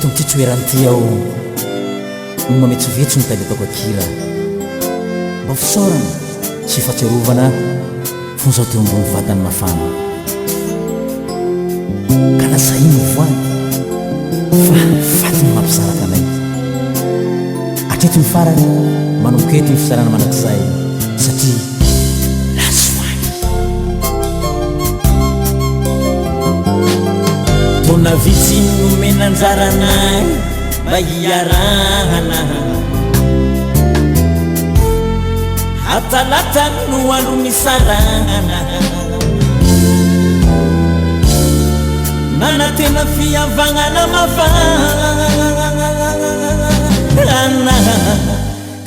eto amity toerany ao no mametsovetsy ny tadiatako akira mba fisaorana sy fatsiarovana fonizao teo ambony vatany mafana ka nasainy voany fa fatiny mampisaraka anay atreto ny farany manomboka eto ny fisarana manakizay satria lasoany tona vitsy nomenanjaranay mba hiarahana atalata no alo misarahana nanatena fiavagnana mafana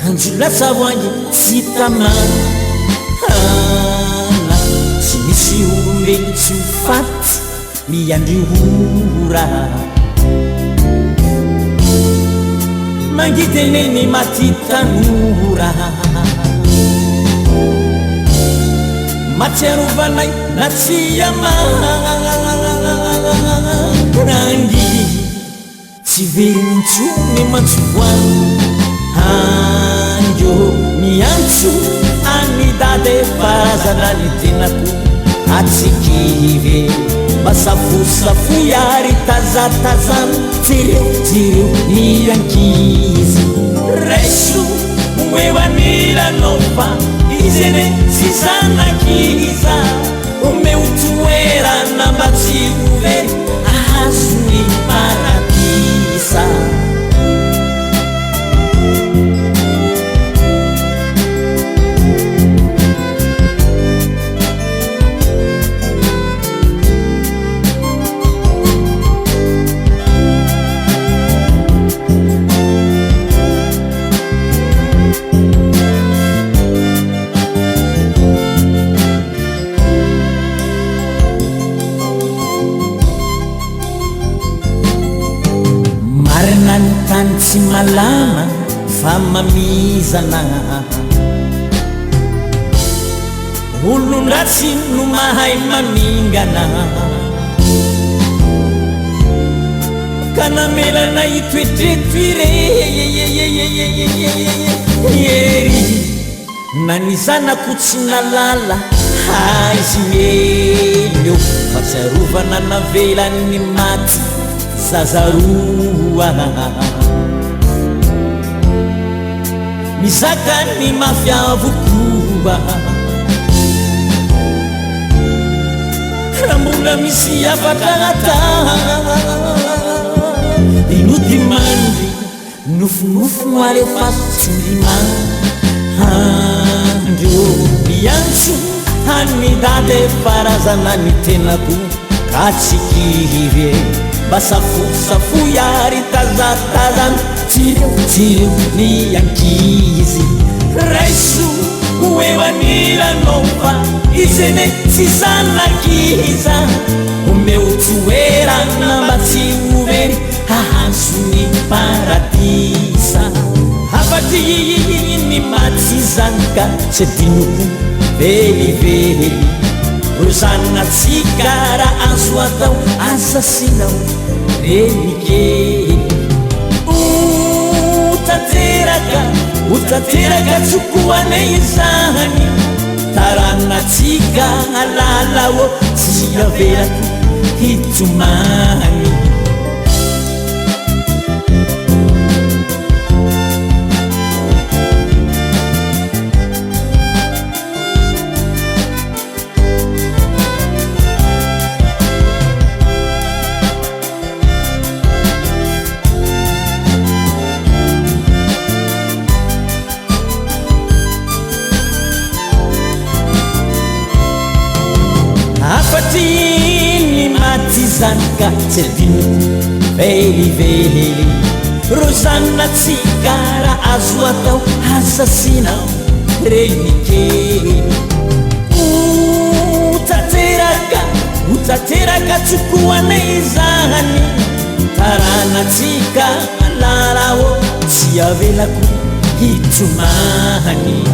kanjolasa voangy tsy tamana tsy misy olombelo tsy ho faty miandrihora mangideneny maty tanora matsiarovanay na tsy amanangy tsy veryntsony mantsovoany andro miantso anidade farazana ny tenako atsikivy masafosafo yary tazatazana jereo miankizy reso moevanilano fa izene sisanakiza umeutuerana mbatsiuve azuni paradisa tsy malama fa mamizana olondratsy no mahay mamingana ka namelana itoetreto irery nanizanako tsy nalala haizy meleo fa tsarovana navelany maty zazaroa misaka ny mafiavokoa raha mbola misy afatragata inodimandry nofonofo alefatsindima andro miantso hanidade farazana ny tenako ka tsikivy basafosafo yary tazatazana tireo ny ankizy raiso oevanilanofa izene sisanakiza omeo toerana mba tsy overy ahazony paradisa afaty ny maty zanaka tsy dinoko velively rozana tsikara azo atao asasinao renikely utateraka tsokoanay zany taranatsika alalao tsy avelako hitomany afatiny maty zanaka tsy dinoko velively rozana tsikara azo atao asasinao renikely utateraka tsokoanay zany taranatsika lalao tsy avelako hitomany